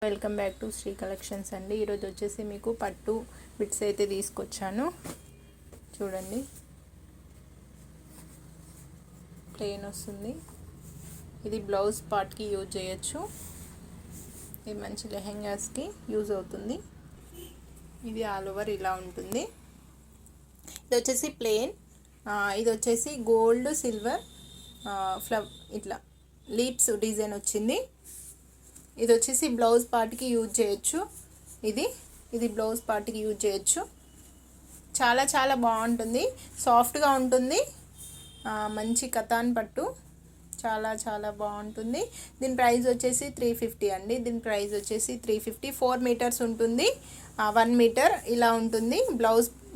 Welcome back to Sri collections అండి. ఈరోజు వచ్చేసి మీకు పట్టు బిట్స్ అయితే తీసుకొచ్చాను. చూడండి, ప్లెయిన్ వస్తుంది. ఇది బ్లౌజ్ పార్ట్కి యూజ్ చేయొచ్చు. ఇది మంచి లెహెంగాస్కి యూజ్ అవుతుంది. ఇది ఆల్ ఓవర్ ఇలా ఉంటుంది. ఇది వచ్చేసి ప్లెయిన్. ఇది వచ్చేసి గోల్డ్ సిల్వర్ ఇట్లా లీప్స్ డిజైన్ వచ్చింది. ఇది వచ్చేసి బ్లౌజ్ పార్ట్కి యూజ్ చేయొచ్చు. ఇది బ్లౌజ్ పార్ట్కి యూజ్ చేయొచ్చు. చాలా చాలా బాగుంటుంది, సాఫ్ట్గా ఉంటుంది. మంచి కతాన్ పట్టు, చాలా చాలా బాగుంటుంది. దీని ప్రైస్ వచ్చేసి 350 అండి. దీని ప్రైస్ వచ్చేసి 350. 4 మీటర్స్ ఉంటుంది. 1 మీటర్ ఇలా ఉంటుంది.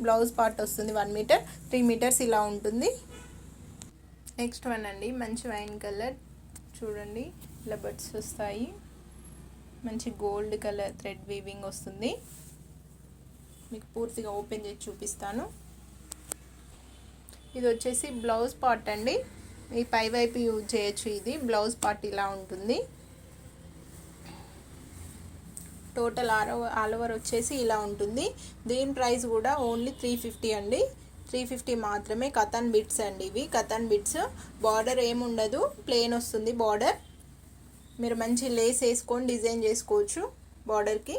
బ్లౌజ్ పార్ట్ వస్తుంది 1 మీటర్. 3 మీటర్స్ ఇలా ఉంటుంది. నెక్స్ట్ వన్ అండి, మంచి వైన్ కలర్. చూడండి, ఇలా బడ్స్ వస్తాయి. మంచి గోల్డ్ కలర్ థ్రెడ్ వీవింగ్ వస్తుంది. మీకు పూర్తిగా ఓపెన్ చేసి చూపిస్తాను. ఇది వచ్చేసి బ్లౌజ్ పార్ట్ అండి. ఈ పై వైపు యూజ్ చేయొచ్చు. ఇది బ్లౌజ్ పార్ట్ ఇలా ఉంటుంది. టోటల్ ఆల్ ఓవర్ వచ్చేసి ఇలా ఉంటుంది. దీని ప్రైస్ కూడా ఓన్లీ 350 అండి. 350 మాత్రమే. కతాన్ బిట్స్ అండి ఇవి. కతాన్ బిట్స్. బార్డర్ ఏముండదు, ప్లెయిన్ వస్తుంది బార్డర్. మీరు మంచి లేస్ వేసుకొని డిజైన్ చేసుకోవచ్చు బార్డర్కి.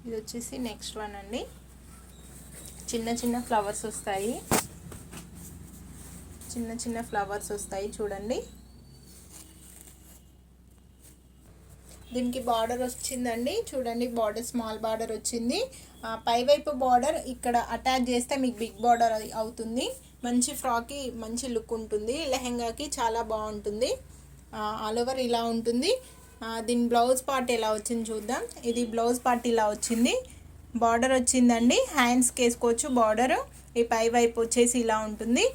ఇది వచ్చేసి నెక్స్ట్ వన్ అండి. చిన్న చిన్న ఫ్లవర్స్ వస్తాయి. చూడండి, దీనికి బార్డర్ వచ్చిందండి. చూడండి, బార్డర్ స్మాల్ బార్డర్ వచ్చింది. పైవైపు బార్డర్ ఇక్కడ అటాచ్ చేస్తే మీకు బిగ్ బార్డర్ అవుతుంది. మంచి ఫ్రాక్కి మంచి లుక్ ఉంటుంది. లెహెంగాకి చాలా బాగుంటుంది. ఆల్ ఓవర్ ఇలా ఉంటుంది. దీని బ్లౌజ్ పార్ట్ ఎలా వచ్చింది చూద్దాం. ఇది బ్లౌజ్ పార్ట్ ఇలా వచ్చింది. బార్డర్ వచ్చిందండి. హ్యాండ్స్కి వేసుకోవచ్చు బార్డర్. ఈ పై వైపు వచ్చేసి ఇలా ఉంటుంది.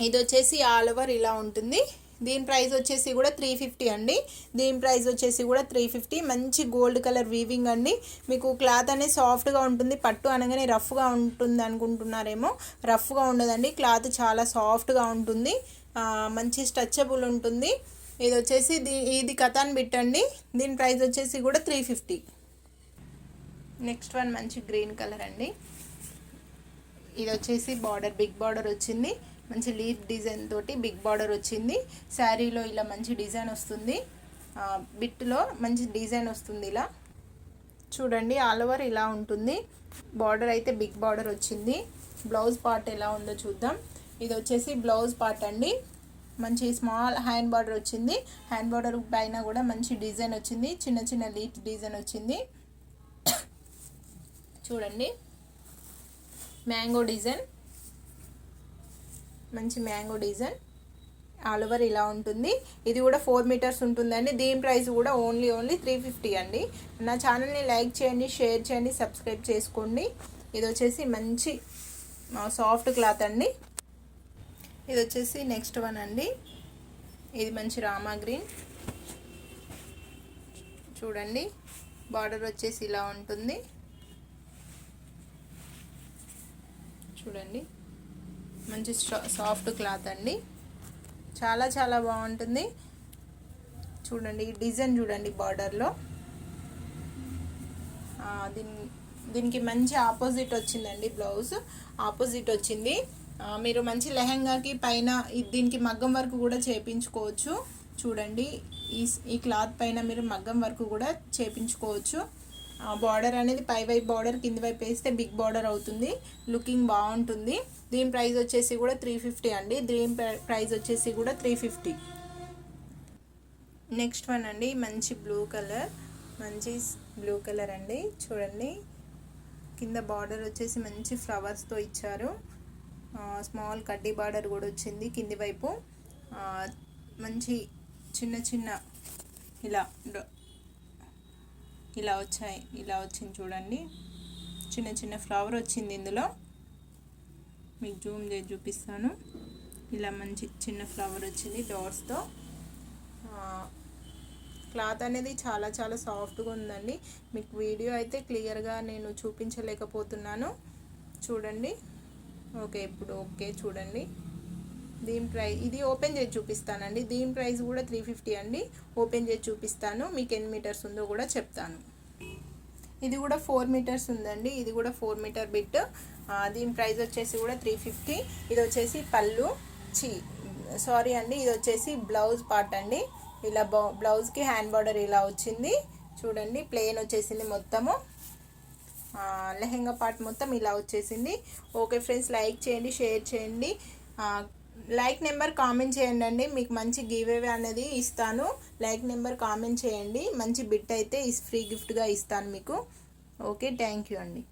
ఇది వచ్చేసి ఆల్ ఓవర్ ఇలా ఉంటుంది. దీని ప్రైస్ వచ్చేసి కూడా 350 అండి. దీని ప్రైస్ వచ్చేసి కూడా 350. మంచి గోల్డ్ కలర్ వీవింగ్ అండి. మీకు క్లాత్ అనేది సాఫ్ట్గా ఉంటుంది. పట్టు అనగానే రఫ్గా ఉంటుంది అనుకుంటున్నారేమో, రఫ్గా ఉండదండి. క్లాత్ చాలా సాఫ్ట్గా ఉంటుంది. మంచి స్ట్రెచబుల్ ఉంటుంది. ఇది వచ్చేసి ఇది కతాన్ బిట్ అండి. దీని ప్రైస్ వచ్చేసి కూడా 350. నెక్స్ట్ వన్ మంచి గ్రీన్ కలర్ అండి. ఇది వచ్చేసి బార్డర్ బిగ్ బార్డర్ వచ్చింది. మంచి లీఫ్ డిజైన్ తోటి బిగ్ బార్డర్ వచ్చింది. శారీలో ఇలా మంచి డిజైన్ వస్తుంది. బిట్లో మంచి డిజైన్ వస్తుంది. ఇలా చూడండి, ఆల్ ఓవర్ ఇలా ఉంటుంది. బార్డర్ అయితే బిగ్ బార్డర్ వచ్చింది. బ్లౌజ్ పార్ట్ ఎలా ఉందో చూద్దాం. ఇది వచ్చేసి బ్లౌజ్ పార్ట్ అండి. మంచి స్మాల్ హ్యాండ్ బార్డర్ వచ్చింది. హ్యాండ్ బార్డర్ పైన కూడా మంచి డిజైన్ వచ్చింది. చిన్న చిన్న లీఫ్ డిజైన్ వచ్చింది. చూడండి, మ్యాంగో డిజైన్, మంచి మ్యాంగో డిజైన్. ఆల్ ఓవర్ ఇలా ఉంటుంది. ఇది కూడా 4 మీటర్స్ ఉంటుందండి. దీని ప్రైస్ కూడా ఓన్లీ 350 అండి. నా ఛానల్ని లైక్ చేయండి, షేర్ చేయండి, సబ్స్క్రైబ్ చేసుకోండి. ఇది వచ్చేసి మంచి సాఫ్ట్ క్లాత్ అండి. ఇది వచ్చేసి నెక్స్ట్ వన్ అండి. ఇది మంచి రామా గ్రీన్. చూడండి, బార్డర్ వచ్చేసి ఇలా ఉంటుంది. చూడండి, మంచి సాఫ్ట్ క్లాత్ అండి. చాలా చాలా బాగుంటుంది. చూడండి, ఈ డిజైన్ చూడండి బార్డర్లో. దీనికి మంచి ఆపోజిట్ వచ్చిందండి. బ్లౌజ్ ఆపోజిట్ వచ్చింది. మీరు మంచి లెహెంగాకి పైన దీనికి మగ్గం వర్క్ కూడా చేపించుకోవచ్చు. చూడండి, ఈ క్లాత్ పైన మీరు మగ్గం వర్క్ కూడా చేపించుకోవచ్చు. బార్డర్ అనేది పై వైపు బార్డర్, కింది వైపు వేస్తే బిగ్ బార్డర్ అవుతుంది. లుకింగ్ బాగుంటుంది. దీని ప్రైస్ వచ్చేసి కూడా 350 అండి. దీని ప్రైస్ వచ్చేసి కూడా 350. నెక్స్ట్ వన్ అండి, మంచి బ్లూ కలర్ అండి. చూడండి, కింద బార్డర్ వచ్చేసి మంచి ఫ్లవర్స్తో ఇచ్చారు. స్మాల్ కడ్డీ బార్డర్ కూడా వచ్చింది కింది వైపు. మంచి చిన్న చిన్న ఇలా వచ్చింది. చూడండి, చిన్న చిన్న ఫ్లవర్ వచ్చింది ఇందులో. మీకు జూమ్ చేసి చూపిస్తాను. ఇలా మంచి చిన్న ఫ్లవర్ వచ్చింది డాట్స్తో. క్లాత్ అనేది చాలా చాలా సాఫ్ట్గా ఉందండి. మీకు వీడియో అయితే క్లియర్గా నేను చూపించలేకపోతున్నాను. చూడండి, ఓకే, ఇప్పుడు ఓకే. చూడండి, దీని ప్రైస్ ఇది ఓపెన్ చేసి చూపిస్తానండి. దీని ప్రైస్ కూడా 350 అండి. ఓపెన్ చేసి చూపిస్తాను, మీకు ఎన్ని మీటర్స్ ఉందో కూడా చెప్తాను. ఇది కూడా 4 మీటర్స్ ఉందండి. ఇది కూడా 4 మీటర్ బిట్. దీని ప్రైస్ వచ్చేసి కూడా 350. ఇది వచ్చేసి పళ్ళు సారీ అండి, ఇది వచ్చేసి బ్లౌజ్ పార్ట్ అండి. ఇలా బ్లౌజ్కి హ్యాండ్ బార్డర్ ఇలా వచ్చింది చూడండి. ప్లెయిన్ వచ్చేసింది మొత్తము. లెహెంగా పార్ట్ మొత్తం ఇలా వచ్చేసింది. ఓకే ఫ్రెండ్స్, లైక్ చేయండి, షేర్ చేయండి, లైక్ నెంబర్ కామెంట్ చేయండి అండి. మీకు మంచి గివ్ అవే అనేది ఇస్తాను. లైక్ నెంబర్ కామెంట్ చేయండి. మంచి బిట్ అయితే ఫ్రీ గిఫ్ట్గా ఇస్తాను మీకు. ఓకే, థ్యాంక్ యూ అండి.